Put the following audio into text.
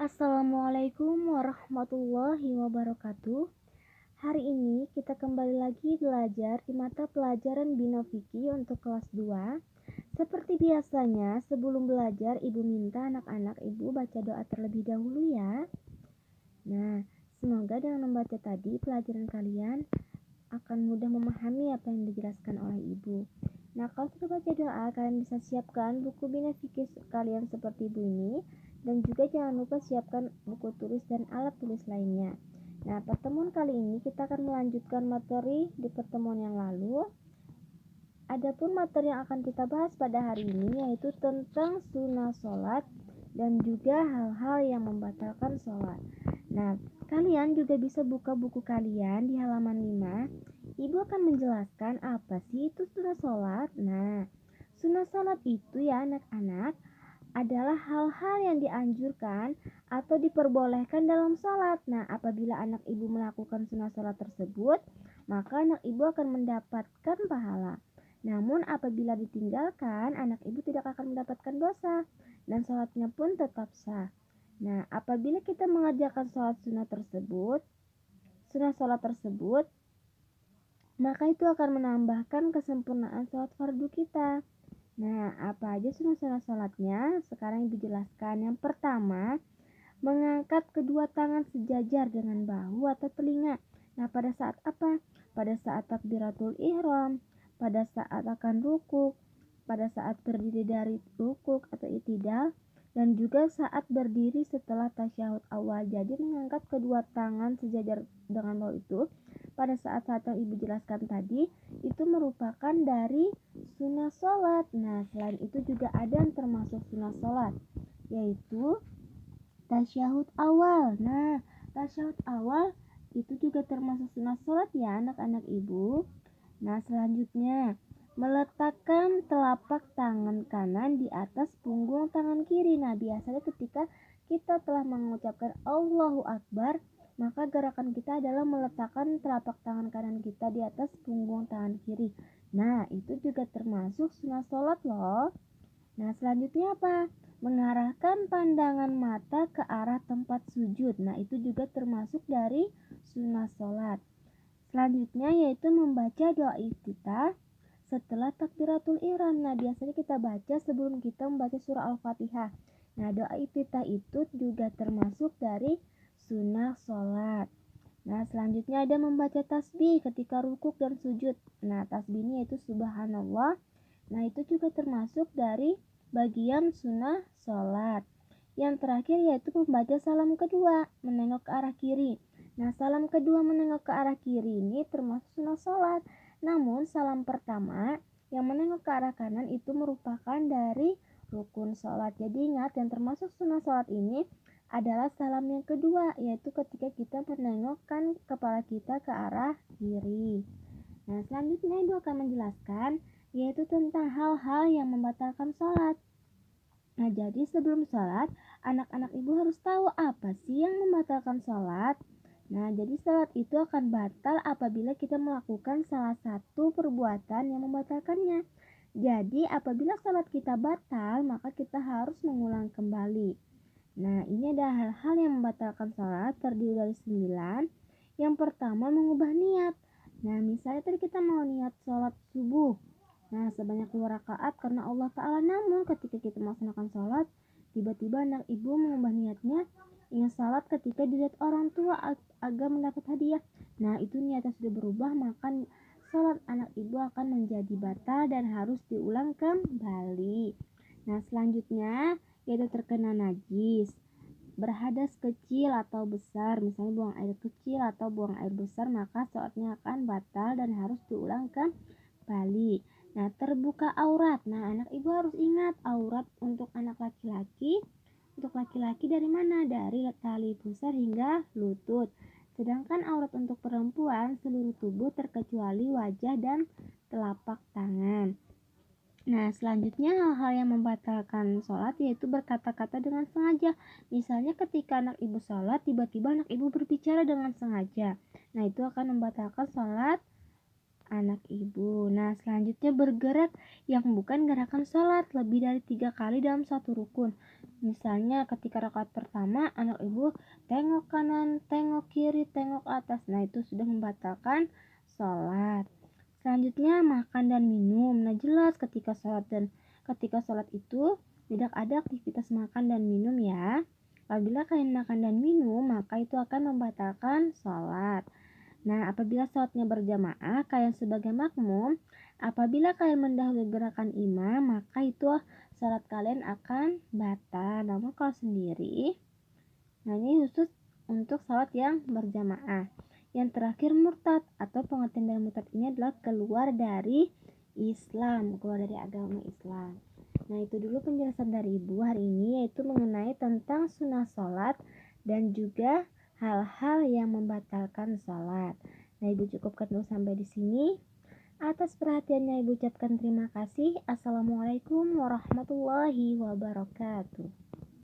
Assalamualaikum warahmatullahi wabarakatuh. Hari ini kita kembali lagi belajar di mata pelajaran Bina Fikih untuk kelas 2. Seperti biasanya, sebelum belajar Ibu minta anak-anak Ibu baca doa terlebih dahulu ya. Nah, semoga dengan membaca tadi pelajaran kalian akan mudah memahami apa yang dijelaskan oleh Ibu. Nah, kalau sudah baca doa, kalian bisa siapkan buku Bina Fikih kalian seperti Ibu ini. Dan juga jangan lupa siapkan buku tulis dan alat tulis lainnya. Nah, pertemuan kali ini kita akan melanjutkan materi di pertemuan yang lalu. Adapun materi yang akan kita bahas pada hari ini yaitu tentang sunnah sholat dan juga hal-hal yang membatalkan sholat. Nah, kalian juga bisa buka buku kalian di halaman 5. Ibu akan menjelaskan apa sih itu sunnah sholat. Nah, sunnah sholat itu ya anak-anak adalah hal-hal yang dianjurkan atau diperbolehkan dalam sholat. Nah, apabila anak ibu melakukan sunnah sholat tersebut, maka anak ibu akan mendapatkan pahala. Namun apabila ditinggalkan, anak ibu tidak akan mendapatkan dosa dan sholatnya pun tetap sah. Nah, apabila kita mengerjakan sholat sunnah sholat tersebut, maka itu akan menambahkan kesempurnaan sholat fardu kita. Nah, apa aja sunnah sholatnya? Sekarang Ibu jelaskan. Yang pertama, mengangkat kedua tangan sejajar dengan bahu atau telinga. Nah, pada saat apa? Pada saat takbiratul ihram, pada saat akan rukuk, pada saat berdiri dari rukuk atau itidal, dan juga saat berdiri setelah tasyahud awal. Jadi mengangkat kedua tangan sejajar dengan bahu itu pada saat yang Ibu jelaskan tadi itu merupakan dari sunnah sholat. Nah, selain itu juga ada yang termasuk sunnah sholat, yaitu tasyahud awal. Nah, tasyahud awal itu juga termasuk sunnah sholat ya anak-anak Ibu. Nah, selanjutnya meletakkan telapak tangan kanan di atas punggung tangan kiri. Nah, biasanya ketika kita telah mengucapkan Allahu Akbar, maka gerakan kita adalah meletakkan telapak tangan kanan kita di atas punggung tangan kiri. Nah, itu juga termasuk sunnah sholat loh. Nah, selanjutnya apa? Mengarahkan pandangan mata ke arah tempat sujud. Nah, itu juga termasuk dari sunnah sholat. Selanjutnya yaitu membaca doa iftitah setelah takbiratul ihram. Nah, biasanya kita baca sebelum kita membaca surah Al-Fatihah. Nah, doa iftitah itu juga termasuk dari sunnah sholat. Nah, selanjutnya ada membaca tasbih ketika rukuk dan sujud. Nah, tasbih ini yaitu subhanallah. Nah, itu juga termasuk dari bagian sunnah sholat. Yang terakhir yaitu membaca salam kedua, menengok ke arah kiri. Nah, salam kedua menengok ke arah kiri ini termasuk sunnah sholat. Namun, salam pertama yang menengok ke arah kanan itu merupakan dari rukun sholat. Jadi ingat, yang termasuk sunnah sholat ini adalah salam yang kedua, yaitu ketika kita menengokkan kepala kita ke arah kiri. Nah, selanjutnya Ibu akan menjelaskan yaitu tentang hal-hal yang membatalkan sholat. Nah, jadi sebelum sholat, anak-anak Ibu harus tahu apa sih yang membatalkan sholat. Nah, jadi sholat itu akan batal apabila kita melakukan salah satu perbuatan yang membatalkannya. Jadi, apabila sholat kita batal, maka kita harus mengulang kembali. Nah, ini ada hal-hal yang membatalkan sholat terdiri dari 9. Yang pertama, mengubah niat. Nah, misalnya tadi kita mau niat sholat subuh. Nah, sebanyak 2 rakaat karena Allah Ta'ala. Namun ketika kita melaksanakan sholat, tiba-tiba anak ibu mengubah niatnya ingin sholat ketika dilihat orang tua agar mendapat hadiah. Nah, itu niatnya sudah berubah, maka sholat anak ibu akan menjadi batal dan harus diulang kembali. Nah, selanjutnya yaitu terkena najis, berhadas kecil atau besar, misalnya buang air kecil atau buang air besar, maka sholatnya akan batal dan harus diulang kembali. Nah, terbuka aurat. Nah, anak ibu harus ingat aurat untuk anak laki-laki. Untuk laki-laki dari mana? Dari tali pusar hingga lutut. Sedangkan aurat untuk perempuan seluruh tubuh terkecuali wajah dan telapak tangan. Nah, selanjutnya hal-hal yang membatalkan sholat yaitu berkata-kata dengan sengaja. Misalnya ketika anak ibu sholat, tiba-tiba anak ibu berbicara dengan sengaja. Nah, itu akan membatalkan sholat anak ibu. Nah, selanjutnya bergerak yang bukan gerakan sholat lebih dari 3 kali dalam satu rukun. Misalnya ketika rakaat pertama anak ibu tengok kanan, tengok kiri, tengok atas. Nah, itu sudah membatalkan sholat. Selanjutnya makan dan minum. Nah, jelas ketika sholat itu tidak ada aktivitas makan dan minum ya. Apabila kalian makan dan minum, maka itu akan membatalkan sholat. Nah, apabila sholatnya berjamaah, kalian sebagai makmum, apabila kalian mendahului gerakan imam, maka itu sholat kalian akan batal. Namun kalau sendiri, nah ini khusus untuk sholat yang berjamaah. Yang terakhir murtad, atau pengertian dari murtad ini adalah keluar dari Islam, keluar dari agama Islam. Nah, itu dulu penjelasan dari Ibu hari ini, yaitu mengenai tentang sunnah sholat dan juga hal-hal yang membatalkan sholat. Nah, Ibu cukupkan dulu sampai di sini. Atas perhatiannya Ibu ucapkan terima kasih. Assalamualaikum warahmatullahi wabarakatuh.